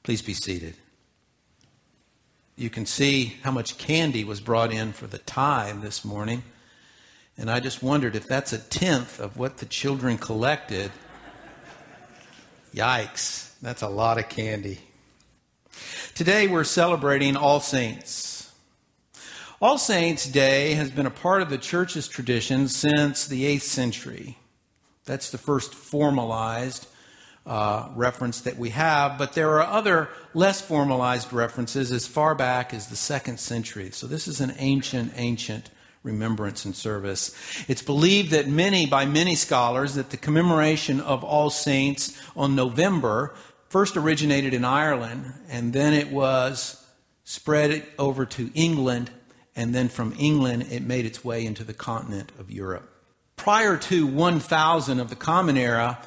Please be seated. You can see how much candy was brought in for the tithe this morning. And I just wondered if that's a tenth of what the children collected. Yikes, that's a lot of candy. Today we're celebrating All Saints. All Saints' Day has been a part of the church's tradition since the 8th century. That's the first formalized reference that we have, but there are other less formalized references as far back as the 2nd century. So this is an ancient remembrance and service. It's believed that by many scholars that the commemoration of All Saints on November first originated in Ireland, and then it was spread over to England, and then from England it made its way into the continent of Europe. Prior to 1000 of the Common Era,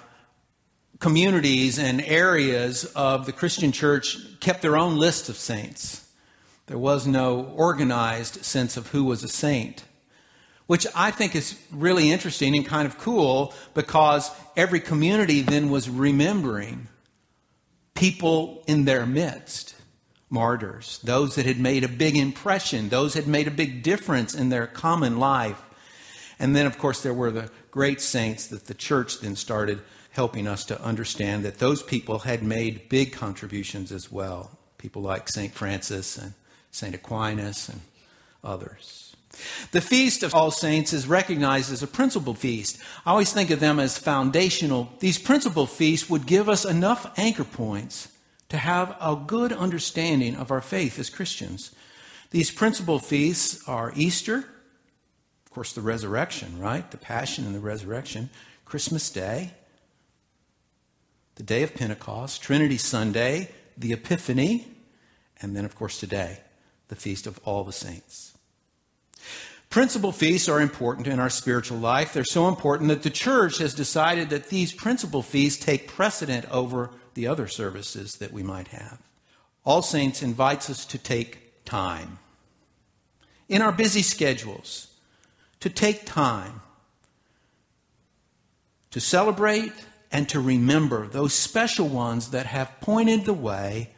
communities and areas of the Christian church kept their own list of saints. There was no organized sense of who was a saint, which I think is really interesting and kind of cool because every community then was remembering people in their midst, martyrs, those that had made a big impression, those that had made a big difference in their common life. And then, of course, there were the great saints that the church then started helping us to understand that those people had made big contributions as well. People like St. Francis and St. Aquinas and others. The Feast of All Saints is recognized as a principal feast. I always think of them as foundational. These principal feasts would give us enough anchor points to have a good understanding of our faith as Christians. These principal feasts are Easter, of course the resurrection, right? The Passion and the resurrection. Christmas Day, the day of Pentecost, Trinity Sunday, the Epiphany, and then, of course, today, the Feast of All the Saints. Principal feasts are important in our spiritual life. They're so important that the church has decided that these principal feasts take precedent over the other services that we might have. All Saints invites us to take time in our busy schedules, to take time to celebrate and to remember those special ones that have pointed the way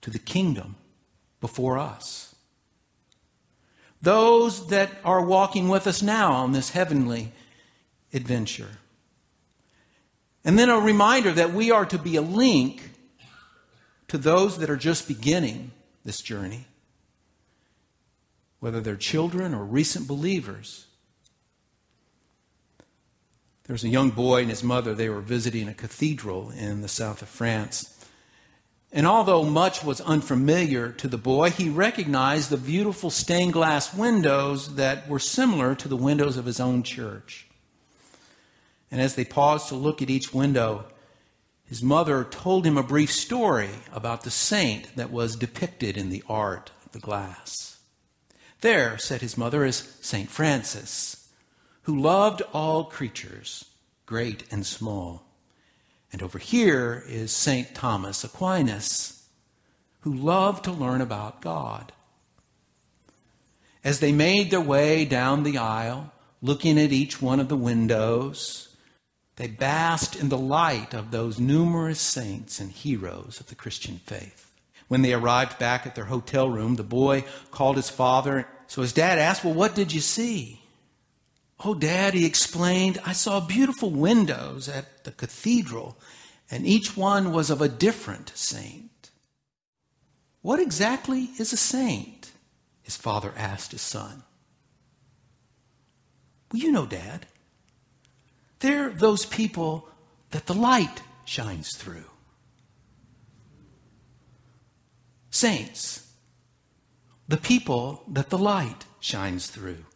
to the kingdom before us. Those that are walking with us now on this heavenly adventure. And then a reminder that we are to be a link to those that are just beginning this journey, whether they're children or recent believers. There's a young boy and his mother. They were visiting a cathedral in the south of France. And although much was unfamiliar to the boy, he recognized the beautiful stained glass windows that were similar to the windows of his own church. And as they paused to look at each window, his mother told him a brief story about the saint that was depicted in the art of the glass. There, said his mother, is St. Francis, who loved all creatures, great and small. And over here is St. Thomas Aquinas, who loved to learn about God. As they made their way down the aisle, looking at each one of the windows, they basked in the light of those numerous saints and heroes of the Christian faith. When they arrived back at their hotel room, the boy called his father. So his dad asked, "Well, what did you see?" "Oh, Dad," he explained, "I saw beautiful windows at the cathedral, and each one was of a different saint." "What exactly is a saint?" his father asked his son. "Well, you know, Dad, they're those people that the light shines through. Saints, the people that the light shines through.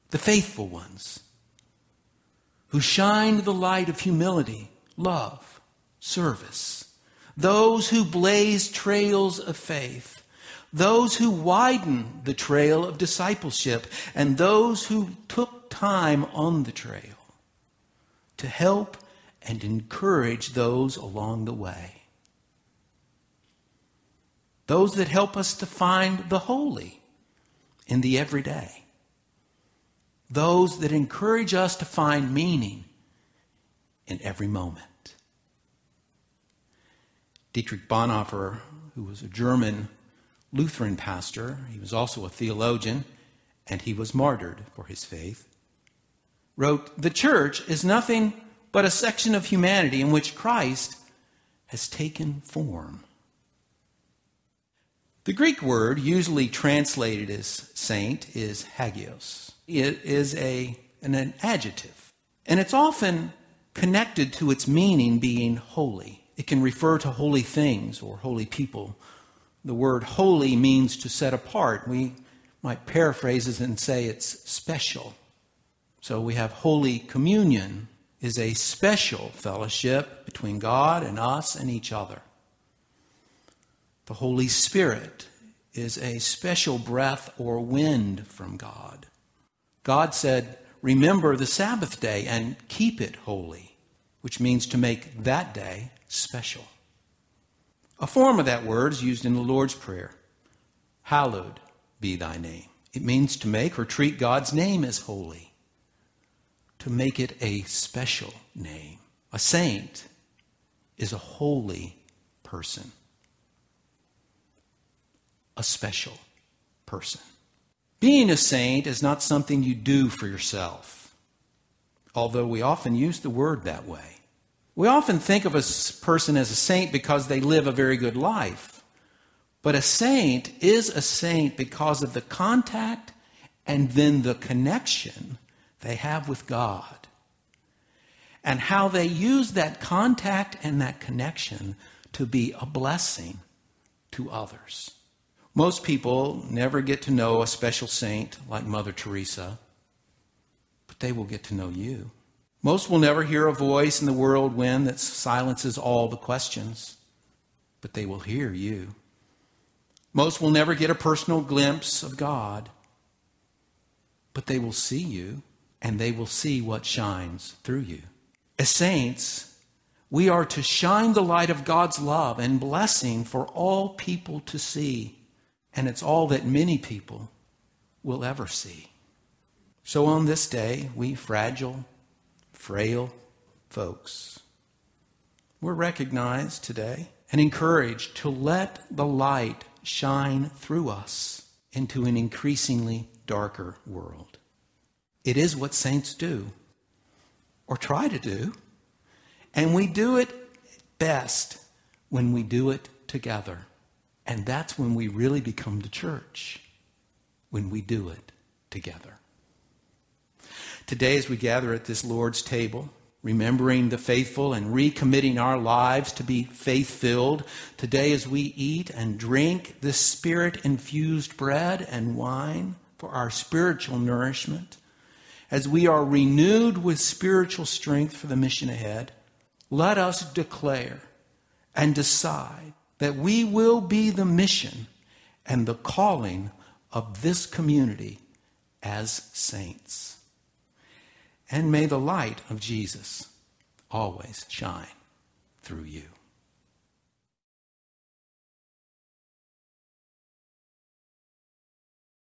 The faithful ones who shine the light of humility, love, service. Those who blaze trails of faith. Those who widen the trail of discipleship. And those who took time on the trail to help and encourage those along the way. Those that help us to find the holy in the everyday. Those that encourage us to find meaning in every moment. Dietrich Bonhoeffer, who was a German Lutheran pastor, he was also a theologian, and he was martyred for his faith, wrote, "The church is nothing but a section of humanity in which Christ has taken form." The Greek word usually translated as saint is hagios. It is an adjective, and it's often connected to its meaning being holy. It can refer to holy things or holy people. The word holy means to set apart. We might paraphrase it and say it's special. So we have Holy Communion is a special fellowship between God and us and each other. The Holy Spirit is a special breath or wind from God. God said, "Remember the Sabbath day and keep it holy," which means to make that day special. A form of that word is used in the Lord's Prayer. Hallowed be thy name. It means to make or treat God's name as holy, to make it a special name. A saint is a holy person, a special person. Being a saint is not something you do for yourself, although we often use the word that way. We often think of a person as a saint because they live a very good life. But a saint is a saint because of the contact and then the connection they have with God, and how they use that contact and that connection to be a blessing to others. Most people never get to know a special saint like Mother Teresa, but they will get to know you. Most will never hear a voice in the whirlwind that silences all the questions, but they will hear you. Most will never get a personal glimpse of God, but they will see you, and they will see what shines through you. As saints, we are to shine the light of God's love and blessing for all people to see. And it's all that many people will ever see. So on this day, we fragile, frail folks, we're recognized today and encouraged to let the light shine through us into an increasingly darker world. It is what saints do, or try to do, and we do it best when we do it together. And that's when we really become the church, when we do it together. Today, as we gather at this Lord's table, remembering the faithful and recommitting our lives to be faith-filled, today as we eat and drink this Spirit-infused bread and wine for our spiritual nourishment, as we are renewed with spiritual strength for the mission ahead, let us declare and decide that we will be the mission and the calling of this community as saints. And may the light of Jesus always shine through you.